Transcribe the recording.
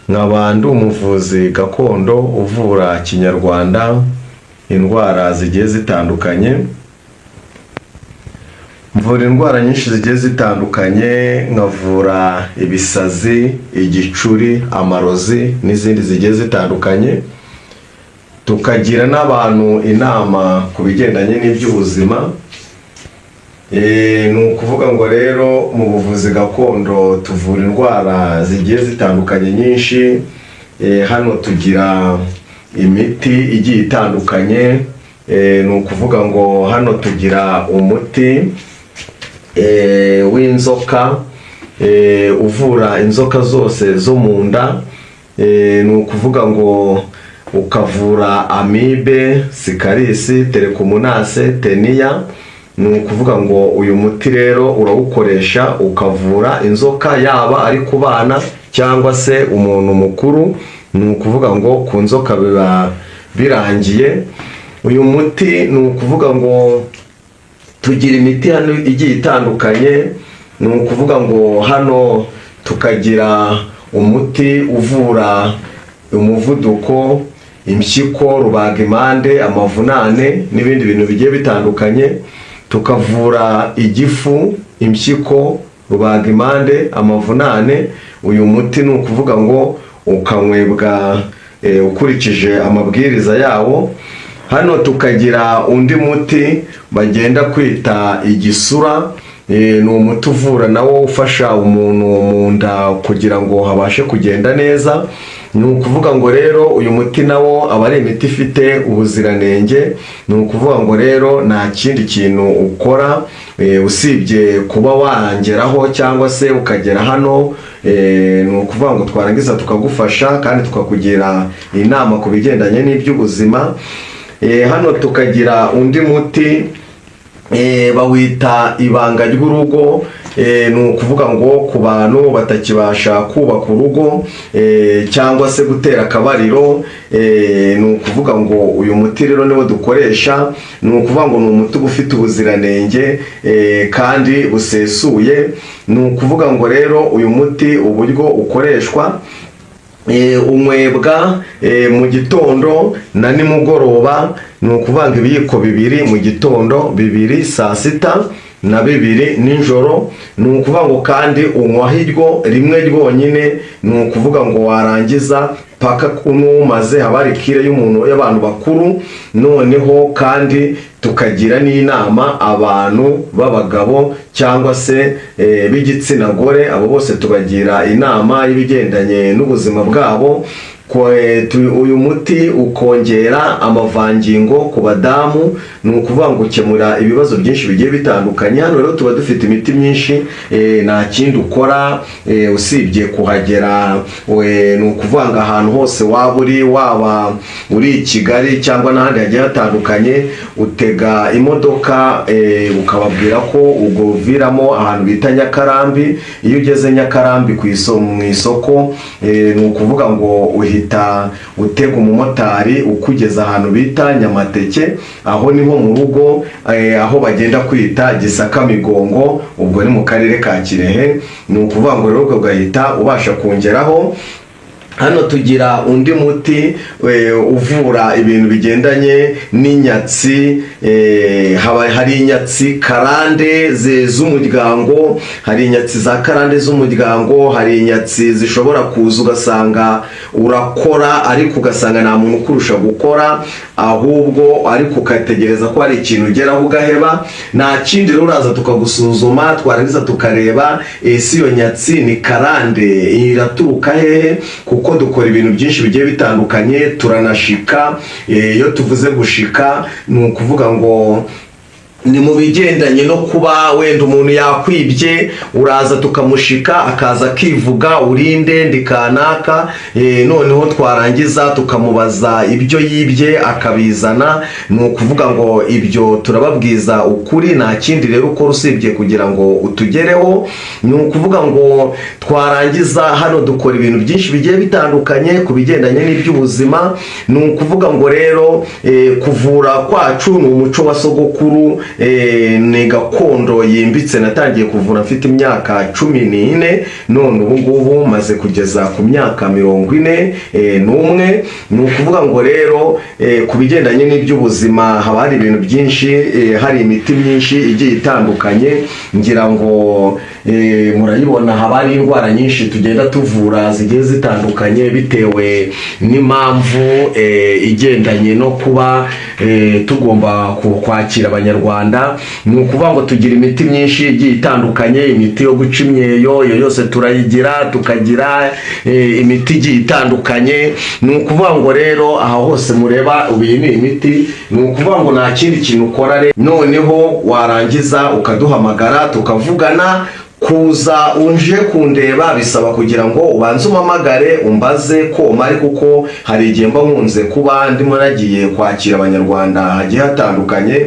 nkaba ndi umuvuzi gakondo uvura kinyarwanda indwara zigiye zitandukanye. Mvura indwara nyinshi zigiye zitandukanye, nkavura ibisazi, igicuri, amarozi n'izindi zigiye zitandukanye. Tukagira n'abantu inama ku bigendanye n'iby'ubuzima. Ni ukuvuga ngo rero mu buvuzi gakondo tuvura indwara zigiye zitandukanye nyinshi. Hano tugira imiti igiye itandukanye. Ni ukuvuga ngo hano tugira umuti w'inzoka uvura inzoka zose zo mu nda. Ni ukuvuga ngo ukavura amibe, sikarisi, telekomunase, teniya. Ni ukuvuga ngo uyu muti rero urawukoresha ukavura inzoka, yaba ari ku bana cyangwa se umuntu mukuru. Ni ukuvuga ngo ku nzoka biba birangiye. Uyu muti ni ukuvuga ngo tugira imiti hano igiye itandukanye. Ni ukuvuga ngo hano tukagira umuti uvura umuvuduko, impyiko, rubagimpande, amavunane n'ibindi bintu bigiye bitandukanye. Tukavura igifu, impyiko, rubagimpande, amavunane. Uyu muti ni ukuvuga ngo ukanywebwa ukurikije amabwiriza yawo. Hano tukagira undi muti bagenda kwita igisura. Ni umuti uvura nawo ufasha umuntu mu nda kugira ngo habashe kugenda neza. Ni ukuvuga ngo rero uyu muti nawo aba ari imiti ifite ubuziranenge. Ni ukuvuga ngo rero nta kindi kintu ukora usibye kuba wangeraho cyangwa se ukagera hano. Ni ukuvuga ngo twarangiza tukagufasha kandi tukakugira inama ku bigendanye n'iby'ubuzima. Hano tukagira undi muti bawita ibanga ry'urugo. Ni ukuvuga ngo ku bantu batakibasha kubaka urugo cyangwa se gutera akabariro. Ni ukuvuga ngo uyu muti rero niwo dukoresha. Ni ukuvuga ngo ni umuti ufite ubuziranenge kandi busesuye. Ni ukuvuga ngo rero uyu muti uburyo ukoreshwa, unywebwa mu gitondo na nimugoroba. Ni ukuvuga ngo ibiyiko 2 mu gitondo, 2 saa sita na 2 nijoro. Ni ukuvuga ngo kandi unywaho iryo rimwe ryonyine. Ni ukuvuga ngo warangiza paka umaze habarikire y'umuntu y'abantu bakuru. Noneho kandi tukagira n'inama abantu b'abagabo cyangwa se b'igitsina gore. Abo bose tubagira inama y'ibigendanye n'ubuzima bwabo. Uyu muti ukongera amavangingo ku badamu. Ni ukuvuga ngo ukemura ibibazo byinshi bigiye bitandukanye. Hano rero tuba dufite imiti myinshi. Nta kindi ukora usibye kuhagera. Ni ukuvuga ngo ahantu hose waba uri i Kigali cyangwa n'ahandi hagiye hatandukanye, utega imodoka ukababwira ko uviramo ahantu bita Nyakarambi. Iyo ugeze Nyakarambi mu isoko, ni ukuvuga ngo uhita utega umumotari ukugeza ahantu bita Nyamateke. Aho niho mu rugo, aho bagenda kwita Gisaka Migongo, ubwo ni mu karere ka Kirehe. Ni ukuvuga ngo rero ugahita ubasha kongeraho. Hano tugira undi muti uvura ibintu bigendanye n'inyatsi. Hari inyatsi karande z'umuryango, hari inyatsi za karande z'umuryango, hari inyatsi zishobora kuza ugasanga urakora ariko ugasanga nta muntu ukurusha gukora, ahubwo ariko ukategereza ko hari ikintu ugeraho ugaheba. Nta kindi rero uraza tukagusuzuma, twarangiza tukareba ese iyo nyatsi ni karande iraturuka hehe, kuko dukora ibintu byinshi bigiye bitandukanye. Turanashika. Iyo tuvuze gushika ni ukuvuga ngo ni mu bigendanye no kuba wenda umuntu yakwibye, uraza tukamushika akaza akivuga urinde ndikanaka. Noneho twarangiza tukamubaza ibyo yibye akabizana. Ni ukuvuga ngo ibyo turababwiza ukuri, nta kindi rero ukora usibye kugira ngo utugereho. Ni ukuvuga ngo twarangiza hano dukora ibintu byinshi bigiye bitandukanye ku bigendanye n'iby'ubuzima. Ni ukuvuga ngo rero kuvura kwacu ni umuco wa sogokuru. ni gakondo yimbitse. Natangiye kuvura mfite imyaka 14, none ubu ngubu maze kugeza ku myaka 41. Ni ukuvuga ngo rero ku bigendanye n'iby'ubuzima haba hari ibintu byinshi, hari imiti myinshi igiye itandukanye, ngira ngo murayibona. Haba hari indwara nyinshi tugenda tuvura zigiye zitandukanye bitewe n'impamvu igendanye no kuba tugomba kwakira abanyarwanda. Ni ukuvuga ngo tugira imiti myinshi igiye itandukanye, imiti yo guca imyeyo iyo yose turayigira, tukagira imiti igiye itandukanye. Ni ukuvuga ngo rero aha hose mureba ubu iyi ni imiti. Ni ukuvuga ngo nta kindi kintu ukora noneho warangiza ukaduhamagara tukavugana. Kuza unje kundeba bisaba kugira ngo ubanze umamagare umbaze ko mari, kuko hari igihe mba nkunze kuba ndimo nagiye kwakira abanyarwanda hagiye hatandukanye.